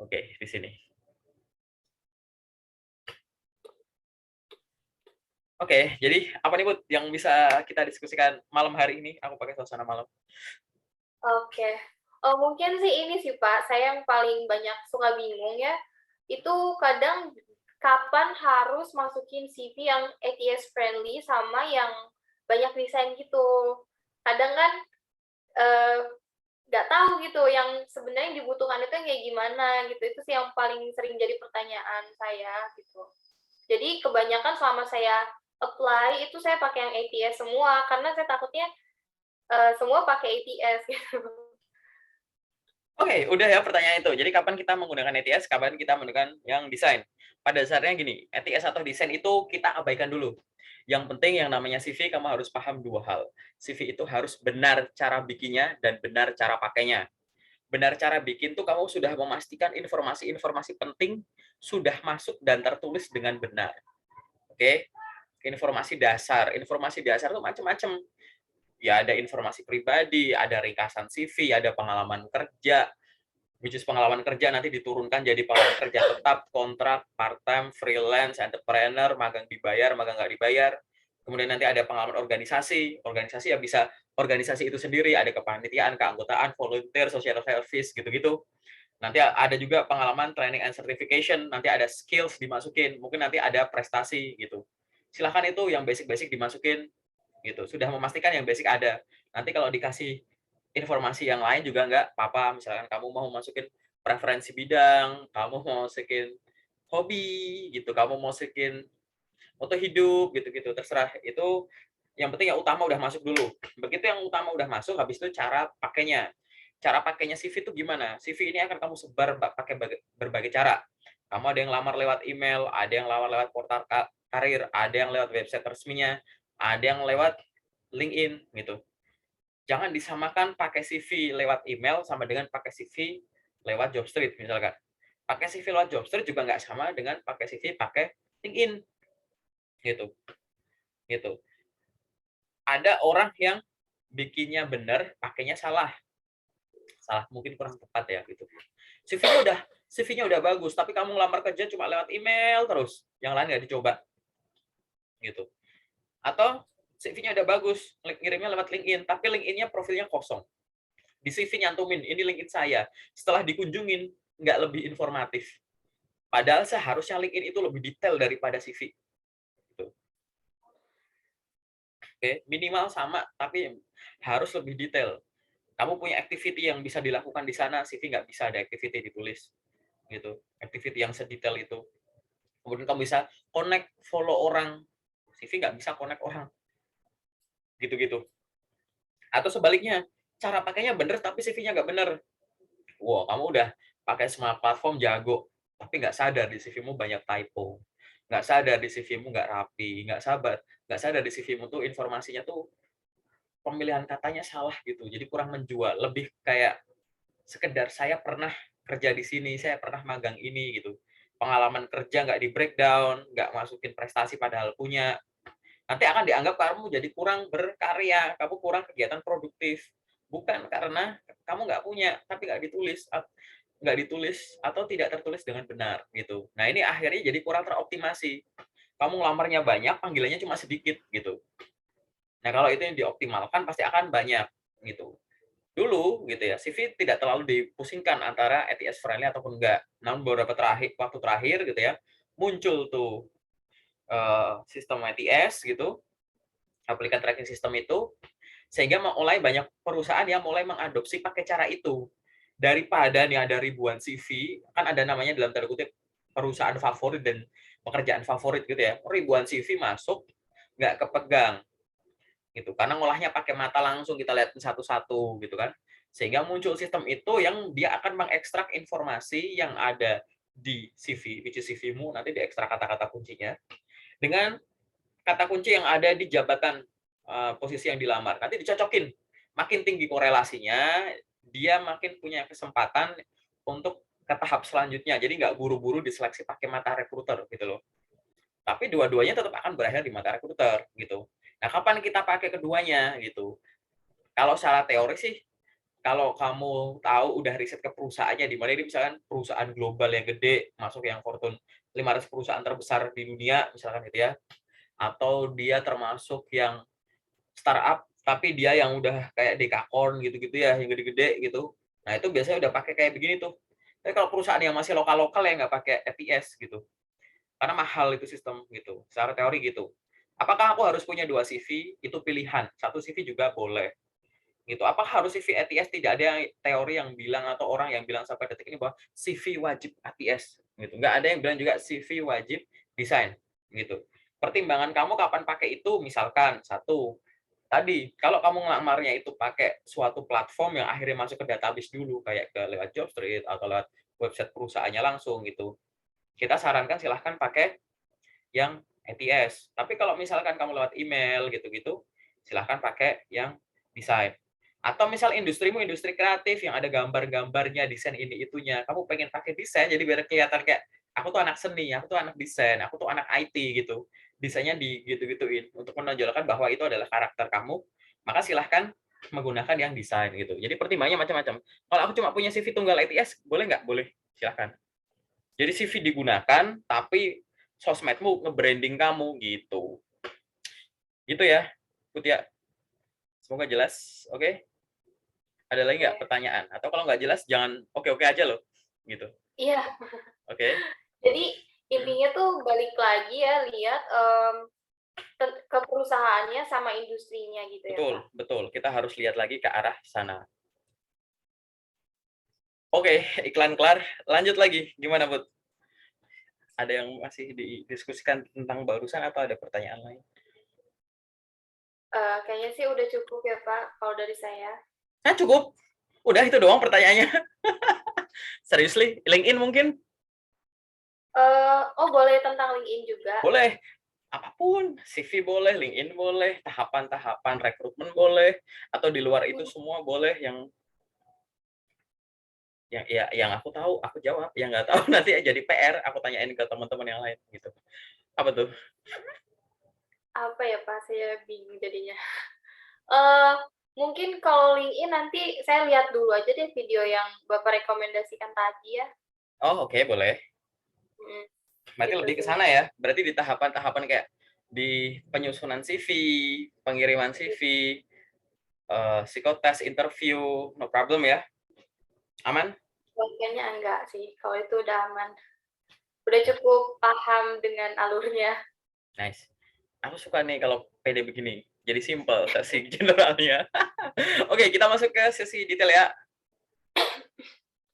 Oke, di sini. Oke, jadi apa nih, Bud, yang bisa kita diskusikan malam hari ini? Aku pakai suasana malam. Oke. Mungkin sih ini sih, Pak, saya yang paling banyak suka bingung ya, itu kadang kapan harus masukin CV yang ATS friendly sama yang banyak desain gitu. Kadang kan, eee, nggak tahu gitu yang sebenarnya yang dibutuhkan itu yang kayak gimana gitu, itu sih yang paling sering jadi pertanyaan saya gitu. Jadi kebanyakan selama saya apply itu saya pakai yang ATS semua, karena saya takutnya, semua pakai ATS gitu. Oke, udah ya pertanyaan itu. Jadi kapan kita menggunakan ATS, kapan kita menggunakan yang desain. Pada dasarnya gini, ATS atau desain itu kita abaikan dulu. Yang penting yang namanya CV kamu harus paham dua hal. CV itu harus benar cara bikinnya dan benar cara pakainya. Benar cara bikin tuh kamu sudah memastikan informasi-informasi penting sudah masuk dan tertulis dengan benar. Oke? Informasi dasar tuh macam-macam. Ya ada informasi pribadi, ada ringkasan CV, ada pengalaman kerja, which is pengalaman kerja nanti diturunkan jadi pengalaman kerja tetap, kontrak, part-time, freelance, entrepreneur, magang dibayar, magang nggak dibayar. Kemudian nanti ada pengalaman organisasi, organisasi ya bisa organisasi itu sendiri, ada kepanitiaan, keanggotaan, volunteer, social service, gitu-gitu. Nanti ada juga pengalaman training and certification, nanti ada skills dimasukin, mungkin nanti ada prestasi gitu. Silahkan itu yang basic-basic dimasukin, gitu. Sudah memastikan yang basic ada. Nanti kalau dikasih informasi yang lain juga nggak apa-apa, misalkan kamu mau masukin preferensi bidang, kamu mau masukin hobi gitu, kamu mau masukin moto hidup gitu-gitu, terserah. Itu yang penting yang utama udah masuk dulu. Begitu yang utama udah masuk, habis itu cara pakainya. Cara pakainya CV itu gimana? CV ini akan kamu sebar pakai berbagai cara. Kamu ada yang lamar lewat email, ada yang lamar lewat portal karir, ada yang lewat website resminya, ada yang lewat LinkedIn gitu. Jangan disamakan pakai CV lewat email sama dengan pakai CV lewat Jobstreet misalkan. Pakai CV lewat Jobstreet juga nggak sama dengan pakai CV pakai LinkedIn gitu. Gitu. Ada orang yang bikinnya benar, pakainya salah. Salah mungkin kurang tepat ya gitu. CV-nya udah bagus, tapi kamu ngelamar kerja cuma lewat email terus. Yang lain nggak dicoba gitu. Atau CV-nya udah bagus, ngirimnya lewat LinkedIn, tapi LinkedIn-nya profilnya kosong. Di CV nyantumin, ini LinkedIn saya. Setelah dikunjungin, nggak lebih informatif. Padahal seharusnya LinkedIn itu lebih detail daripada CV. Gitu. Oke, minimal sama, tapi harus lebih detail. Kamu punya activity yang bisa dilakukan di sana, CV nggak bisa ada activity ditulis. Gitu. Activity yang sedetail itu. Kemudian kamu bisa connect, follow orang. CV nggak bisa connect orang. Gitu-gitu. Atau sebaliknya, cara pakainya bener tapi CV-nya nggak bener. Wah, kamu udah pakai semua platform jago, tapi nggak sadar di CV-mu banyak typo, nggak sadar di CV-mu nggak rapi, nggak sadar di CV-mu tuh informasinya tuh pemilihan katanya salah gitu, jadi kurang menjual, lebih kayak sekedar saya pernah kerja di sini, saya pernah magang ini gitu. Pengalaman kerja nggak di breakdown, nggak masukin prestasi padahal punya. Nanti akan dianggap kamu jadi kurang berkarya, kamu kurang kegiatan produktif. Bukan karena kamu nggak punya, tapi nggak ditulis atau tidak tertulis dengan benar gitu. Nah ini akhirnya jadi kurang teroptimasi. Kamu ngelamarnya banyak, panggilannya cuma sedikit gitu. Nah kalau itu yang dioptimalkan pasti akan banyak gitu. Dulu gitu ya, CV tidak terlalu dipusingkan antara ATS friendly ataupun enggak. Namun beberapa waktu terakhir gitu ya, muncul tuh sistem ATS gitu, aplikasi tracking system itu, sehingga mulai banyak perusahaan yang mulai mengadopsi pakai cara itu. Daripada nih ada ribuan CV, kan ada namanya dalam tanda kutip perusahaan favorit dan pekerjaan favorit gitu ya. Ribuan CV masuk, nggak kepegang gitu. Karena ngolahnya pakai mata langsung kita lihat satu-satu gitu kan. Sehingga muncul sistem itu yang dia akan mengekstrak informasi yang ada di CV, which is CV-mu nanti diekstrak kata-kata kuncinya dengan kata kunci yang ada di jabatan posisi yang dilamar. Nanti dicocokin. Makin tinggi korelasinya, dia makin punya kesempatan untuk ke tahap selanjutnya. Jadi nggak buru-buru diseleksi pakai mata recruiter gitu loh. Tapi dua-duanya tetap akan berakhir di mata recruiter gitu. Nah, kapan kita pakai keduanya gitu? Kalau secara teori sih, kalau kamu tahu udah riset ke perusahaannya di mana ini misalkan perusahaan global yang gede, masuk yang Fortune 500 perusahaan terbesar di dunia, misalkan gitu ya. Atau dia termasuk yang startup, tapi dia yang udah kayak dekakorn gitu-gitu ya, yang gede-gede gitu. Nah, itu biasanya udah pakai kayak begini tuh. Tapi kalau perusahaan yang masih lokal-lokal ya nggak pakai ATS gitu. Karena mahal itu sistem gitu. Secara teori gitu. Apakah aku harus punya 2 CV? Itu pilihan. 1 CV juga boleh. Gitu. Apakah harus CV ATS? Tidak ada yang teori yang bilang atau orang yang bilang sampai detik ini bahwa CV wajib ATS gitu. Nggak ada yang bilang juga CV wajib desain gitu. Pertimbangan kamu kapan pakai itu misalkan satu, tadi kalau kamu ngelamarnya itu pakai suatu platform yang akhirnya masuk ke database dulu kayak ke lewat Jobstreet atau lewat website perusahaannya langsung gitu. Kita sarankan silahkan pakai yang ATS. Tapi kalau misalkan kamu lewat email gitu-gitu, silahkan pakai yang desain. Atau misal industrimu industri kreatif yang ada gambar-gambarnya, desain ini itunya. Kamu pengen pakai desain jadi biar kelihatan kayak aku tuh anak seni, aku tuh anak desain, aku tuh anak IT gitu. Desainnya di gitu-gituin untuk menonjolkan bahwa itu adalah karakter kamu, maka silahkan menggunakan yang desain gitu. Jadi pertimbangannya macam-macam. Kalau aku cuma punya CV tunggal ATS, boleh nggak? Boleh, silahkan. Jadi CV digunakan, tapi sosmedmu nge-branding kamu gitu. Gitu ya, Putya. Semoga jelas. Oke? Ada lagi nggak Oke. pertanyaan? Atau kalau nggak jelas, jangan oke-oke aja loh. Gitu. Iya. Oke? Jadi intinya tuh balik lagi ya lihat ke perusahaannya sama industrinya gitu ya, Betul, Pak. betul. Kita harus lihat lagi ke arah sana. Oke, iklan kelar. Lanjut lagi. Gimana, Bud? Ada yang masih didiskusikan tentang barusan atau ada pertanyaan lain? Kayaknya sih udah cukup ya, Pak, kalau dari saya. Nah, cukup. Udah itu doang pertanyaannya. Seriously, LinkedIn mungkin? Oh boleh tentang LinkedIn juga? Boleh. Apapun, CV boleh, LinkedIn boleh, tahapan-tahapan rekrutmen boleh, atau di luar itu semua boleh yang aku tahu aku jawab, yang nggak tahu nanti jadi PR aku tanyain ke teman-teman yang lain gitu. Apa tuh? Apa ya, Pak, saya bingung jadinya. Eee, Mungkin kalau LinkedIn nanti saya lihat dulu aja deh video yang Bapak rekomendasikan tadi ya. Oh, oke, boleh. Mhm, Berarti gitu lebih ke sih. sana ya. Berarti di tahapan-tahapan kayak di penyusunan CV, pengiriman CV, psikotes, interview, no problem ya. Aman? Wah, kayaknya enggak sih, kalau itu udah aman. Udah cukup paham dengan alurnya. Nice. Aku suka nih kalau pede begini. Jadi simple sesi generalnya. Oke, kita masuk ke sesi detail ya.